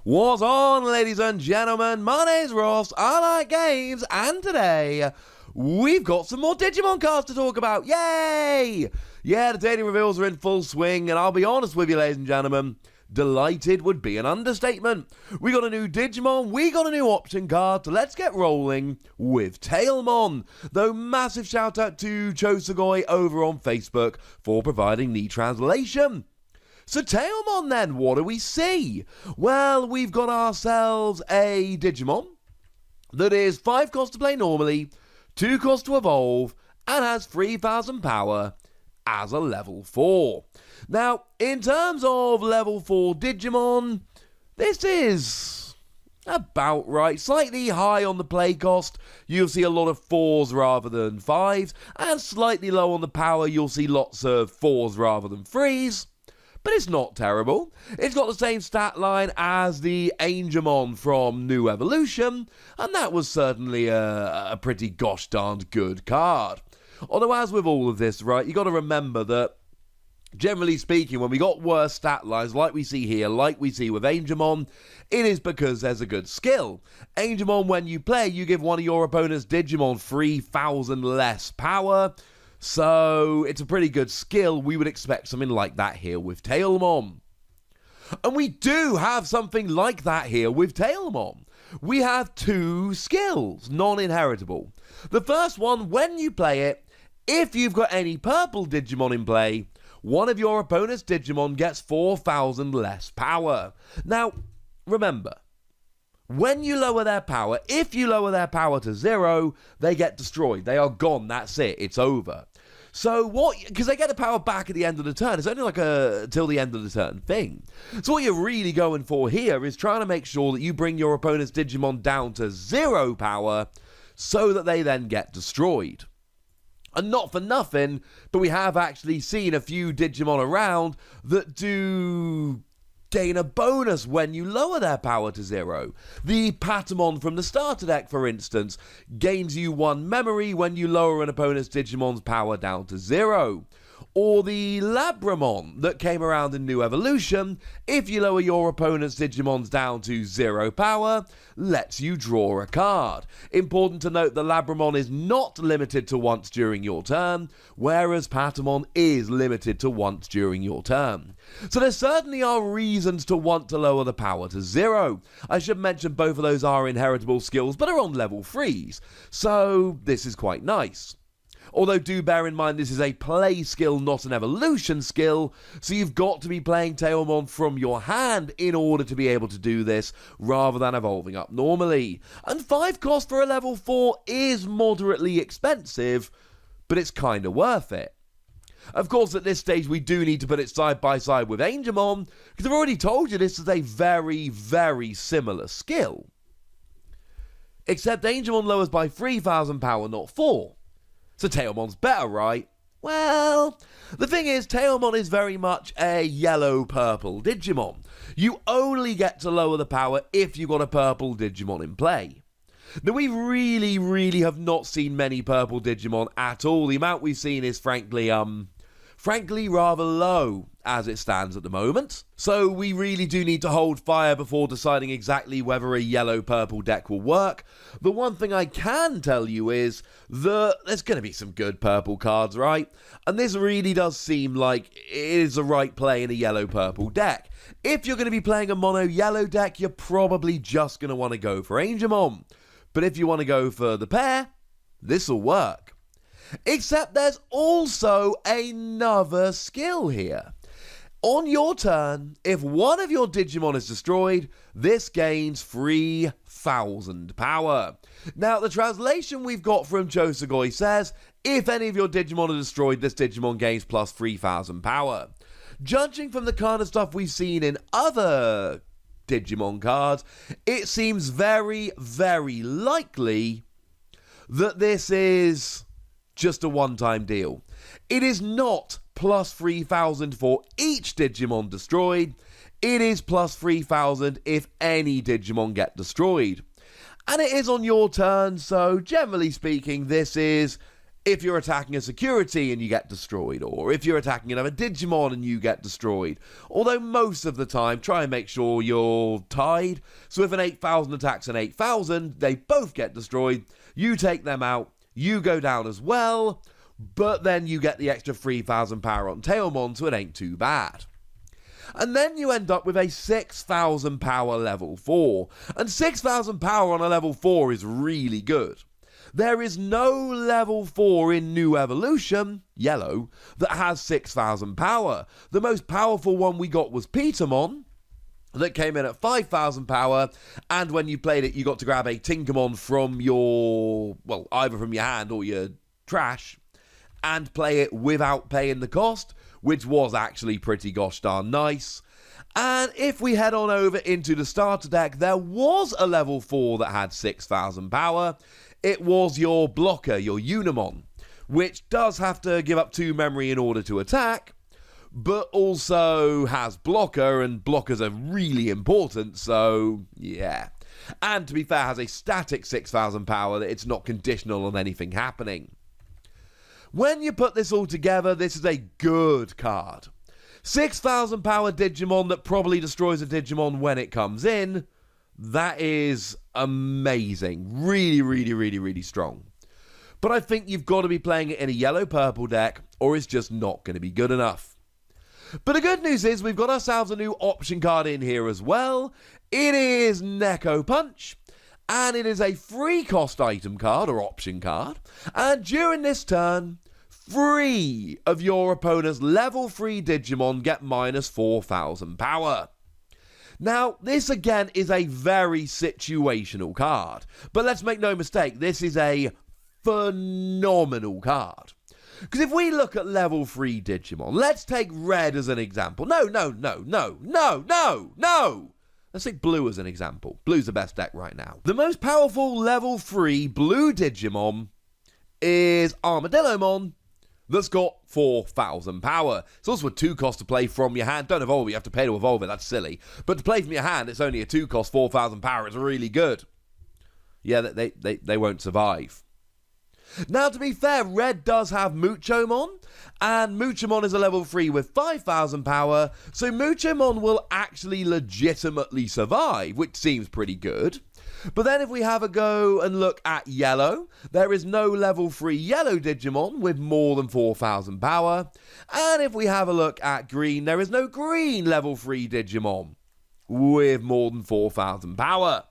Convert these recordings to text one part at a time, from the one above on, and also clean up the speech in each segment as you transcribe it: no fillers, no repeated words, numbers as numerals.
What's on, ladies and gentlemen? My name's Ross, I like games, and today we've got some more Digimon cards to talk about. Yay! Yeah, the daily reveals are in full swing, and I'll be honest with you, ladies and gentlemen, delighted would be an understatement. We got a new Digimon, we got a new option card, so let's get rolling with Tailmon. Though massive shout out to Chosugoi over on Facebook for providing the translation. So Tailmon then, what do we see? Well, we've got ourselves a Digimon that is 5 cost to play normally, 2 cost to evolve, and has 3,000 power as a level 4. Now, in terms of level 4 Digimon, this is about right. Slightly high on the play cost, you'll see a lot of 4s rather than 5s, and slightly low on the power, you'll see lots of 4s rather than 3s. But it's not terrible. It's got the same stat line as the Angemon from New Evolution, and that was certainly a pretty gosh darned good card. Although, as with all of this, right, you got to remember that, generally speaking, when we got worse stat lines like we see here, like we see with Angemon, it is because there's a good skill. Angemon, when you play, you give one of your opponent's Digimon 3,000 less power. So, it's a pretty good skill. We would expect something like that here with Tailmon. And we do have something like that here with Tailmon. We have 2 skills, non-inheritable. The first one, when you play it, if you've got any purple Digimon in play, one of your opponent's Digimon gets 4,000 less power. Now, remember, when you lower their power, if you lower their power to 0, they get destroyed. They are gone. That's it. It's over. So what, because they get the power back at the end of the turn. It's only like a till the end of the turn thing. So what you're really going for here is trying to make sure that you bring your opponent's Digimon down to 0 power so that they then get destroyed. And not for nothing, but we have actually seen a few Digimon around that do gain a bonus when you lower their power to 0. The Patamon from the starter deck, for instance, gains you 1 memory when you lower an opponent's Digimon's power down to 0. Or the Labramon that came around in New Evolution, if you lower your opponent's Digimons down to 0 power, lets you draw a card. Important to note the Labramon is not limited to once during your turn, whereas Patamon is limited to once during your turn. So there certainly are reasons to want to lower the power to 0. I should mention both of those are inheritable skills, but are on level 3s, so this is quite nice. Although do bear in mind this is a play skill, not an evolution skill, so you've got to be playing Tailmon from your hand in order to be able to do this, rather than evolving up normally. And 5 cost for a level 4 is moderately expensive, but it's kinda worth it. Of course, at this stage we do need to put it side by side with Angemon, because I've already told you this is a very, very similar skill. Except Angemon lowers by 3,000 power, not 4. So Tailmon's better, right? Well, the thing is, Tailmon is very much a yellow-purple Digimon. You only get to lower the power if you've got a purple Digimon in play. Now, we really have not seen many purple Digimon at all. The amount we've seen is frankly rather low as it stands at the moment. So we really do need to hold fire before deciding exactly whether a yellow-purple deck will work. The one thing I can tell you is that there's going to be some good purple cards, right? And this really does seem like it is the right play in a yellow-purple deck. If you're going to be playing a mono-yellow deck, you're probably just going to want to go for Angemon. But if you want to go for the pair, this will work. Except there's also another skill here. On your turn, if one of your Digimon is destroyed, this gains 3,000 power. Now, the translation we've got from Chosugoi says, if any of your Digimon are destroyed, this Digimon gains plus 3,000 power. Judging from the kind of stuff we've seen in other Digimon cards, it seems very, very likely that this is just a one-time deal. It is not plus 3,000 for each Digimon destroyed. It is plus 3,000 if any Digimon get destroyed. And it is on your turn, so generally speaking, this is if you're attacking a security and you get destroyed, or if you're attacking another Digimon and you get destroyed. Although most of the time, try and make sure you're tied. So if an 8,000 attacks an 8,000, they both get destroyed. You take them out, you go down as well, but then you get the extra 3,000 power on Tailmon, so it ain't too bad. And then you end up with a 6,000 power level 4. And 6,000 power on a level 4 is really good. There is no level 4 in New Evolution, Yellow, that has 6,000 power. The most powerful one we got was Petermon, that came in at 5,000 power, and when you played it, you got to grab a Tinkermon from your, well, either from your hand or your trash, and play it without paying the cost, which was actually pretty gosh darn nice. And if we head on over into the starter deck, there was a level 4 that had 6,000 power. It was your blocker, your Unimon, which does have to give up 2 memory in order to attack, but also has blocker, and blockers are really important, so yeah. And to be fair, has a static 6,000 power that it's not conditional on anything happening. When you put this all together, this is a good card. 6,000 power Digimon that probably destroys a Digimon when it comes in. That is amazing. Really, really, really, really strong. But I think you've got to be playing it in a yellow-purple deck, or it's just not going to be good enough. But the good news is we've got ourselves a new option card in here as well. It is Neko Punch. And it is a free cost item card, or option card. And during this turn, 3 of your opponent's level 3 Digimon get minus 4,000 power. Now, this again is a very situational card. But let's make no mistake, this is a phenomenal card. Because if we look at level 3 Digimon, let's take Red as an example. No. Let's take Blue as an example. Blue's the best deck right now. The most powerful level 3 Blue Digimon is Armadillomon, that's got 4,000 power. It's also a 2 cost to play from your hand. Don't evolve it, you have to pay to evolve it, that's silly. But to play from your hand, it's only a 2 cost, 4,000 power. It's really good. Yeah, they won't survive. Now, to be fair, Red does have Muchomon, and Muchomon is a level 3 with 5,000 power, so Muchomon will actually legitimately survive, which seems pretty good. But then if we have a go and look at Yellow, there is no level 3 Yellow Digimon with more than 4,000 power. And if we have a look at Green, there is no Green level 3 Digimon with more than 4,000 power.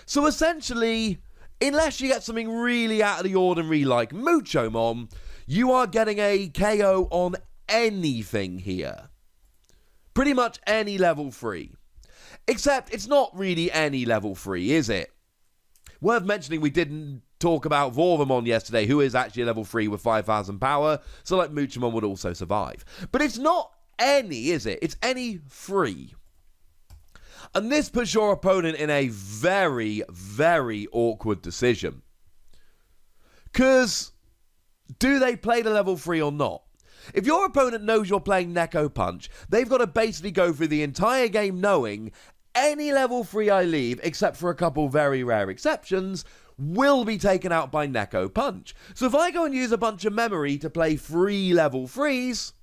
So essentially, unless you get something really out of the ordinary like Muchomon, you are getting a KO on anything here. Pretty much any level 3. Except it's not really any level 3, is it? Worth mentioning, we didn't talk about Vorvamon yesterday, who is actually a level 3 with 5,000 power, so like Muchomon would also survive. But it's not any, is it? It's any 3. And this puts your opponent in a very, very awkward decision. Because, do they play the level 3 or not? If your opponent knows you're playing Neko Punch, they've got to basically go through the entire game knowing any level 3 I leave, except for a couple very rare exceptions, will be taken out by Neko Punch. So if I go and use a bunch of memory to play 3 level 3s,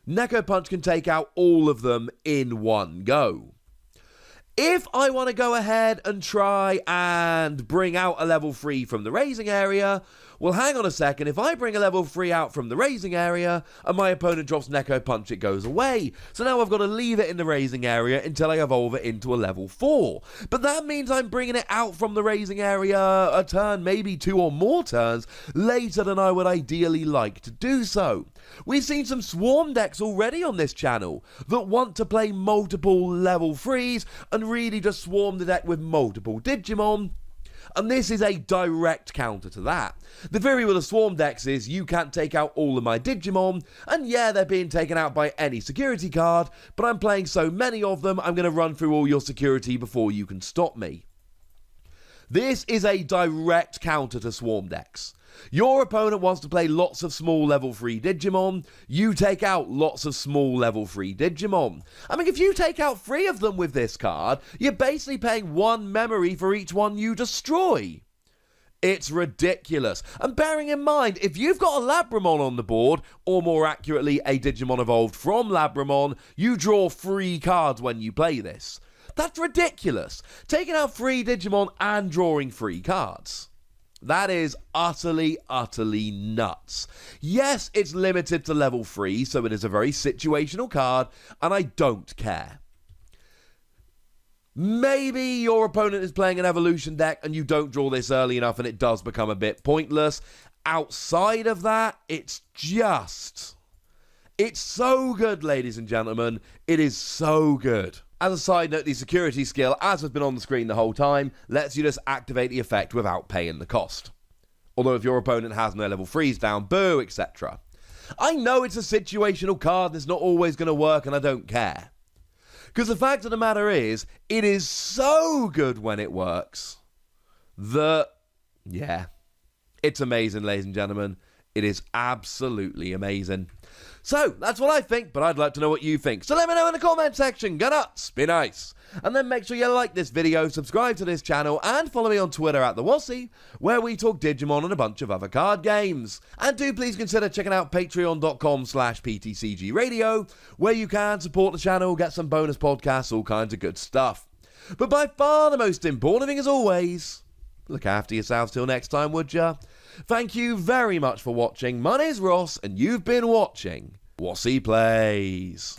Neko Punch can take out all of them in one go. If I want to go ahead and try and bring out a level 3 from the raising area, well, hang on a second. If I bring a level 3 out from the raising area and my opponent drops Neko Punch, it goes away. So now I've got to leave it in the raising area until I evolve it into a level 4. But that means I'm bringing it out from the raising area a turn, maybe 2 or more turns, later than I would ideally like to do so. We've seen some Swarm decks already on this channel that want to play multiple level 3s and really just swarm the deck with multiple Digimon. And this is a direct counter to that. The theory with the Swarm decks is you can't take out all of my Digimon, and yeah, they're being taken out by any security card, but I'm playing so many of them, I'm going to run through all your security before you can stop me. This is a direct counter to Swarm decks. Your opponent wants to play lots of small level 3 Digimon, you take out lots of small level 3 Digimon. I mean, if you take out 3 of them with this card, you're basically paying 1 memory for each one you destroy. It's ridiculous. And bearing in mind, if you've got a Labramon on the board, or more accurately, a Digimon evolved from Labramon, you draw 3 cards when you play this. That's ridiculous. Taking out 3 Digimon and drawing 3 cards. That is utterly, utterly nuts. Yes, it's limited to level 3, so it is a very situational card, and I don't care. Maybe your opponent is playing an evolution deck and you don't draw this early enough and it does become a bit pointless. Outside of that, it's so good, ladies and gentlemen. It is so good. As a side note, the security skill, as has been on the screen the whole time, lets you just activate the effect without paying the cost. Although if your opponent has no level 3s down, boo, etc. I know it's a situational card that's not always going to work and I don't care. Because the fact of the matter is, it is so good when it works that, yeah, it's amazing, ladies and gentlemen. It is absolutely amazing. So, that's what I think, but I'd like to know what you think. So let me know in the comment section. Go nuts, be nice. And then make sure you like this video, subscribe to this channel, and follow me on Twitter at @TheWassy, where we talk Digimon and a bunch of other card games. And do please consider checking out patreon.com/PTCGradio, where you can support the channel, get some bonus podcasts, all kinds of good stuff. But by far the most important thing, as always, look after yourselves till next time, would ya? Thank you very much for watching. My name's Ross, and you've been watching Wassy Plays.